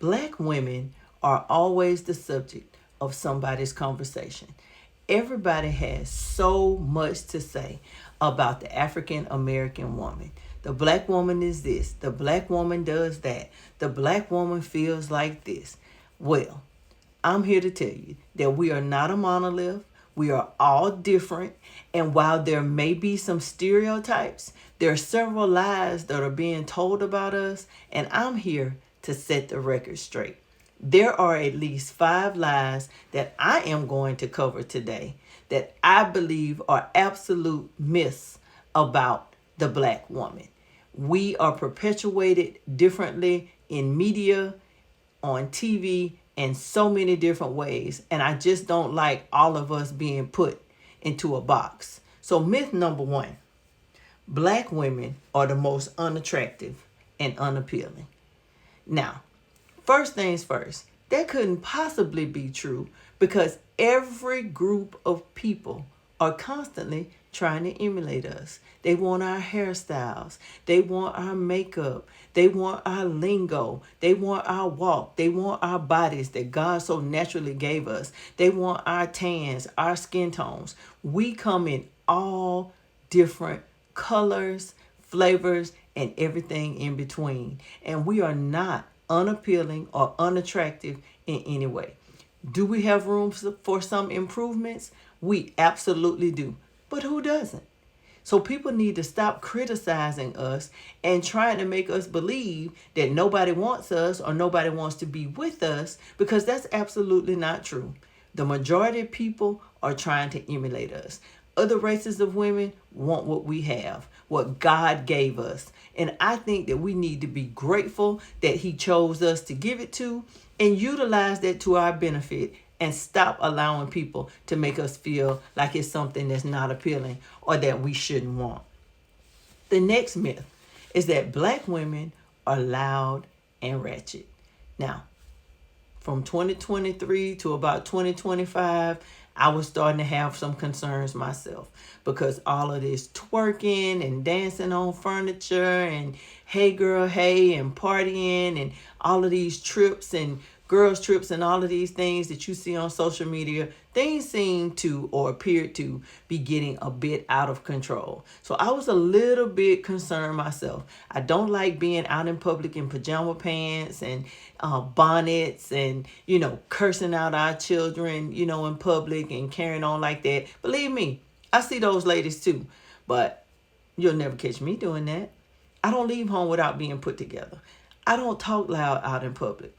Black women are always the subject of somebody's conversation. Everybody has so much to say about the African American woman. The black woman is this, the black woman does that, the black woman feels like this. Well, I'm here to tell you that we are not a monolith. We are all different. And while there may be some stereotypes, there are several lies that are being told about us. And I'm here to set the record straight. There are at least 5 lies that I am going to cover today that I believe are absolute myths about the black woman. We are perpetuated differently in media, on TV, in so many different ways. And I just don't like all of us being put into a box. So myth number 1, black women are the most unattractive and unappealing. Now, first things first, that couldn't possibly be true because every group of people are constantly trying to emulate us. They want our hairstyles. They want our makeup. They want our lingo. They want our walk. They want our bodies that God so naturally gave us. They want our tans, our skin tones. We come in all different colors, flavors, and everything in between. And we are not unappealing or unattractive in any way. Do we have room for some improvements? We absolutely do. But who doesn't? So people need to stop criticizing us and trying to make us believe that nobody wants us or nobody wants to be with us, because that's absolutely not true. The majority of people are trying to emulate us. Other races of women want what we have, what God gave us. And I think that we need to be grateful that He chose us to give it to and utilize that to our benefit, and stop allowing people to make us feel like it's something that's not appealing or that we shouldn't want. The next myth is that black women are loud and ratchet. Now, from 2023 to about 2025, I was starting to have some concerns myself, because all of this twerking and dancing on furniture and hey girl, hey, and partying and all of these trips and girls trips and all of these things that you see on social media, things seem to or appear to be getting a bit out of control. So I was a little bit concerned myself. I don't like being out in public in pajama pants and bonnets and, cursing out our children, in public and carrying on like that. Believe me, I see those ladies too, but you'll never catch me doing that. I don't leave home without being put together. I don't talk loud out in public.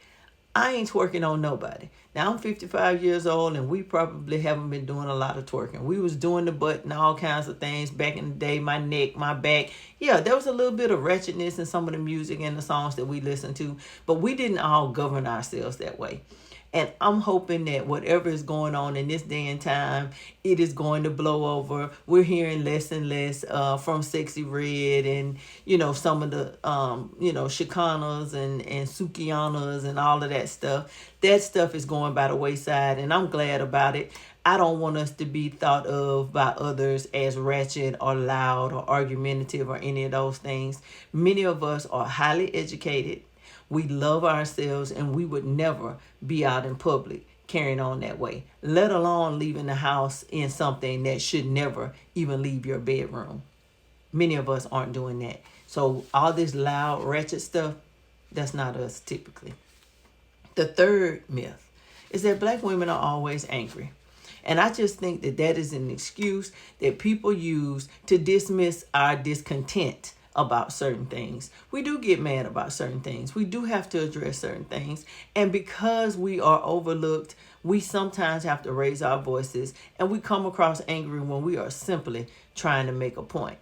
I ain't twerking on nobody. Now, I'm 55 years old, and we probably haven't been doing a lot of twerking. We was doing the butt and all kinds of things back in the day, my neck, my back. Yeah, there was a little bit of wretchedness in some of the music and the songs that we listened to, but we didn't all govern ourselves that way. And I'm hoping that whatever is going on in this day and time, it is going to blow over. We're hearing less and less from Sexy Red and, some of the, Chicanas and Sukianas and all of that stuff. That stuff is going by the wayside, and I'm glad about it. I don't want us to be thought of by others as ratchet or loud or argumentative or any of those things. Many of us are highly educated. We love ourselves, and we would never be out in public carrying on that way, let alone leaving the house in something that should never even leave your bedroom. Many of us aren't doing that. So all this loud, ratchet stuff, that's not us typically. The third myth is that black women are always angry. And I just think that that is an excuse that people use to dismiss our discontent about certain things. We do get mad about certain things. We do have to address certain things. And because we are overlooked, we sometimes have to raise our voices, and we come across angry when we are simply trying to make a point.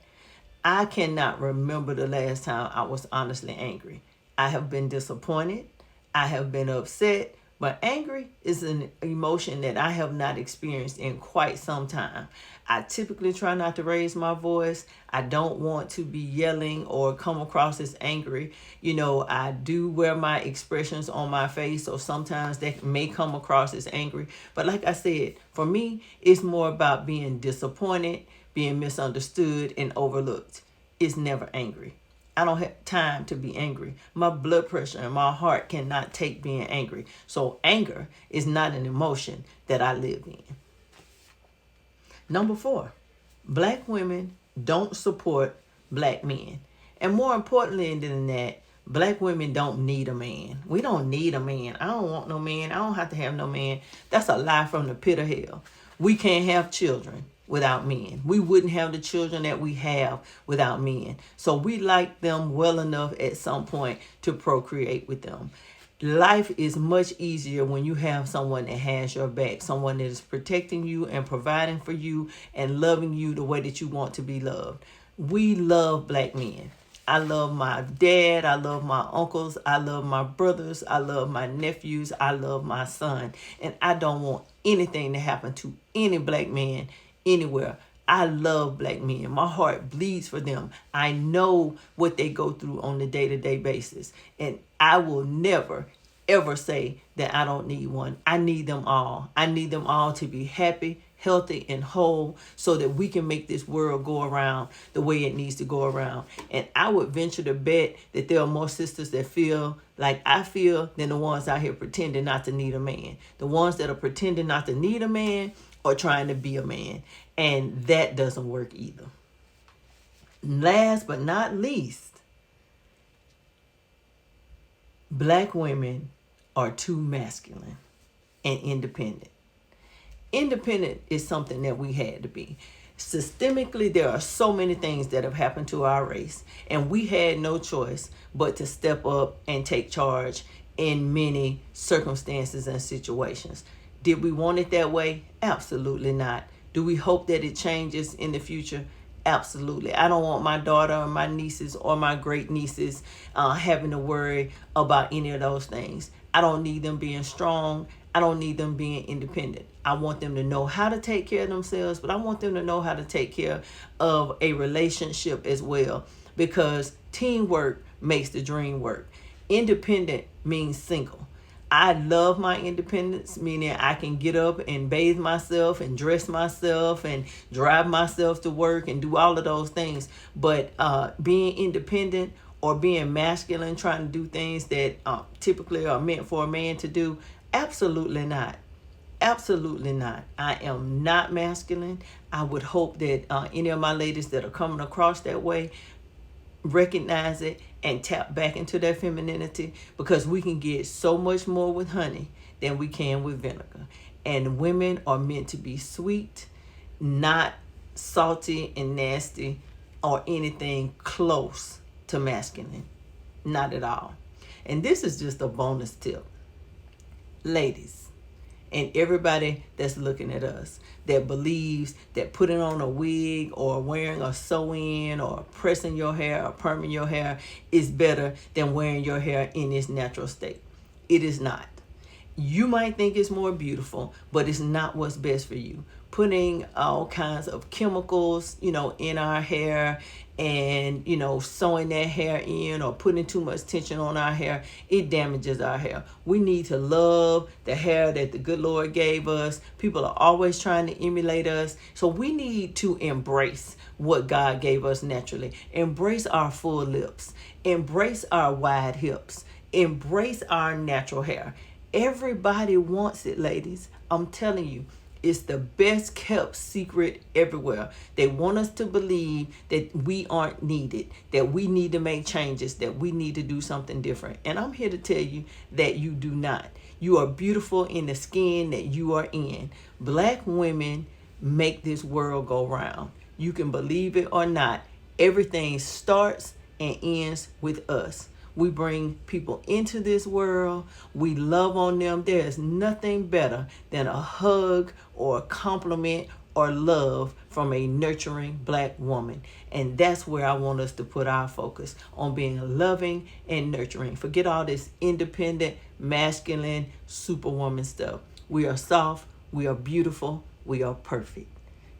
I cannot remember the last time I was honestly angry. I have been disappointed. I have been upset. But angry is an emotion that I have not experienced in quite some time. I typically try not to raise my voice. I don't want to be yelling or come across as angry. I do wear my expressions on my face, so sometimes that may come across as angry. But like I said, for me, it's more about being disappointed, being misunderstood, and overlooked. It's never angry. I don't have time to be angry. My blood pressure and my heart cannot take being angry. So anger is not an emotion that I live in. Number 4, black women don't support black men. And more importantly than that, black women don't need a man. We don't need a man. I don't want no man. I don't have to have no man. That's a lie from the pit of hell. We can't have children without men. We wouldn't have the children that we have without men. So we like them well enough at some point to procreate with them. Life is much easier when you have someone that has your back, someone that is protecting you and providing for you and loving you the way that you want to be loved. We love black men. I love my dad. I love my uncles. I love my brothers. I love my nephews. I love my son. And I don't want anything to happen to any black man anywhere. I love black men. My heart bleeds for them. I know what they go through on a day-to-day basis. And I will never, ever say that I don't need one. I need them all. I need them all to be happy, healthy, and whole so that we can make this world go around the way it needs to go around. And I would venture to bet that there are more sisters that feel like I feel than the ones out here pretending not to need a man. The ones that are pretending not to need a man or trying to be a man. And that doesn't work either. Last but not least, black women are too masculine and independent. Independent is something that we had to be. Systemically, there are so many things that have happened to our race, and we had no choice but to step up and take charge in many circumstances and situations. Did we want it that way? Absolutely not. Do we hope that it changes in the future? Absolutely. I don't want my daughter or my nieces or my great nieces having to worry about any of those things. I don't need them being strong. I don't need them being independent. I want them to know how to take care of themselves, but I want them to know how to take care of a relationship as well, because teamwork makes the dream work. Independent means single. I love my independence, meaning I can get up and bathe myself and dress myself and drive myself to work and do all of those things. But being independent or being masculine, trying to do things that typically are meant for a man to do, absolutely not. Absolutely not. I am not masculine. I would hope that any of my ladies that are coming across that way recognize it and tap back into their femininity, because we can get so much more with honey than we can with vinegar. And women are meant to be sweet, not salty and nasty or anything close to masculine. Not at all. And this is just a bonus tip. Ladies, and everybody that's looking at us that believes that putting on a wig or wearing a sew-in or pressing your hair or perming your hair is better than wearing your hair in its natural state. It is not. You might think it's more beautiful, but it's not what's best for you. Putting all kinds of chemicals, in our hair and, sewing that hair in or putting too much tension on our hair, it damages our hair. We need to love the hair that the good Lord gave us. People are always trying to emulate us. So we need to embrace what God gave us naturally. Embrace our full lips. Embrace our wide hips. Embrace our natural hair. Everybody wants it, ladies. I'm telling you, it's the best kept secret everywhere. They want us to believe that we aren't needed, that we need to make changes, that we need to do something different. And I'm here to tell you that you do not. You are beautiful in the skin that you are in. Black women make this world go round. You can believe it or not. Everything starts and ends with us. We bring people into this world. We love on them. There is nothing better than a hug or a compliment or love from a nurturing black woman. And that's where I want us to put our focus, on being loving and nurturing. Forget all this independent, masculine, superwoman stuff. We are soft. We are beautiful. We are perfect.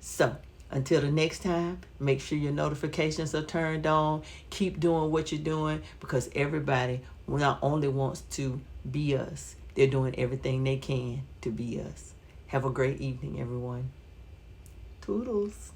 So, until the next time, make sure your notifications are turned on. Keep doing what you're doing, because everybody not only wants to be us, they're doing everything they can to be us. Have a great evening, everyone. Toodles.